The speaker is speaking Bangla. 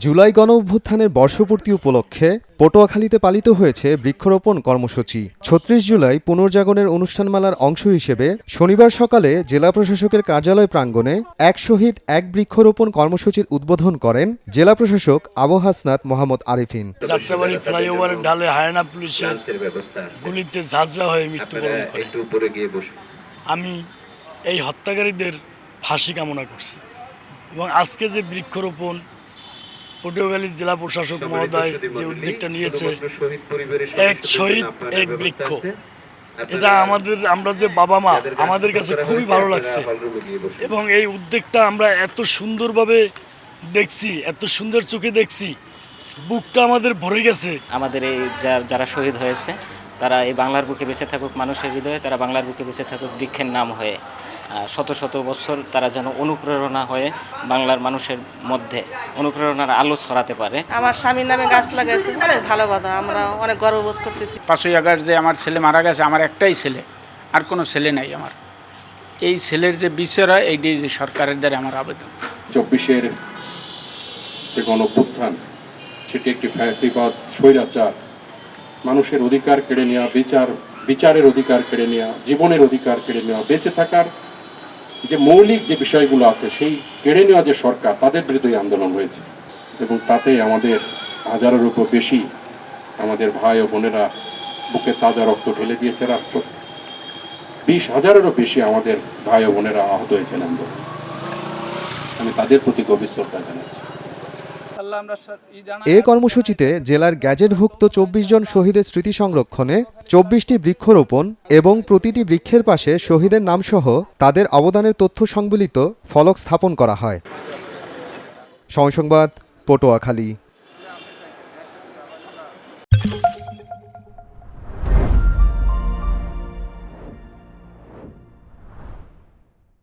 জুলাই গণঅভ্যুত্থানের বর্ষপূর্তি উপলক্ষে পটুয়াখালীতে পালিত হয়েছে বৃক্ষরোপণ কর্মসূচি। ৩৬ জুলাই পুনর্জাগরণের অনুষ্ঠানমালার অংশ হিসেবে শনিবার সকালে জেলা প্রশাসকের কার্যালয় প্রাঙ্গণে এক শহীদ এক বৃক্ষরোপণ কর্মসূচির উদ্বোধন করেন জেলা প্রশাসক আবু হাসনাত মোহাম্মদ আরিফিন। যাত্রাবাড়ি ফ্লাইওভারের ঢালে হায়না পুলিশের গুলিতে ঝাঁঝরা হয়ে মৃত্যুবরণ করে। আমি এই হত্যাকারীদের ফাঁসি কামনা করছি এবং আজকে যে বৃক্ষরোপণ পটুয়াখালী জেলা প্রশাসক মহোদয় যে উদ্যোগটা নিয়েছে, এক শহীদ এক বৃক্ষ, এটা আমরা যে বাবা মা আমাদের কাছে খুবই ভালো লাগছে এবং এই উদ্যোগটা আমরা এত সুন্দরভাবে দেখছি, এত সুন্দর চোখে দেখছি, বুকটা আমাদের ভরে গেছে। আমাদের এই যারা শহীদ হয়েছে তারা এই বাংলার বুকে বেঁচে থাকুক, মানুষের হৃদয়ে তারা বাংলার বুকে বেঁচে থাকুক বৃক্ষের নাম হয়ে, শত শত বছর তারা যেন অনুপ্রেরণা হয়ে বাংলার মানুষের মধ্যে অনুপ্রেরণার আলো ছড়াতে পারে। আমার স্বামীর নামে গাছ লাগাইছে, অনেক ভালো কথা, আমরা অনেক গর্ববোধ করতেছি। 5ই আগস্ট যে আমার ছেলে মারা গেছে, আমার একটাই ছেলে, আর কোনো ছেলে নাই আমার। এই ছেলের যে বিচার হয় এইটাই যে সরকারের দ্বারা আমার আবেদন। 24-এর যে গণঅভ্যুত্থান সেটি একটি ফ্যাসিবাদ স্বৈরাচার, মানুষের অধিকার কেড়ে নেওয়া, বিচারের অধিকার কেড়ে নেওয়া, জীবনের অধিকার কেড়ে নেওয়া, বেঁচে থাকার যে মৌলিক যে বিষয়গুলো আছে সেই কেড়ে নেওয়া যে সরকার, তাদের বিরুদ্ধে আন্দোলন হয়েছে এবং তাতে আমাদের হাজারের উপর বেশি আমাদের ভাই ও বোনেরা বুকে তাজা রক্ত ঢেলে দিয়েছে রাজপথে। 20,000-এরও বেশি আমাদের ভাই ও বোনেরা আহত হয়েছেন আন্দোলন। আমি তাদের প্রতি গভীর শ্রদ্ধা জানাচ্ছি। এ কর্মসূচিতে জেলার গ্যাজেটভুক্ত 24 জন শহীদের স্মৃতি সংরক্ষণে 24টি বৃক্ষরোপণ এবং প্রতিটি বৃক্ষের পাশে শহীদের নামসহ তাদের অবদানের তথ্য সংবলিত ফলক স্থাপন করা হয়। সময় সংবাদ, পটুয়াখালী।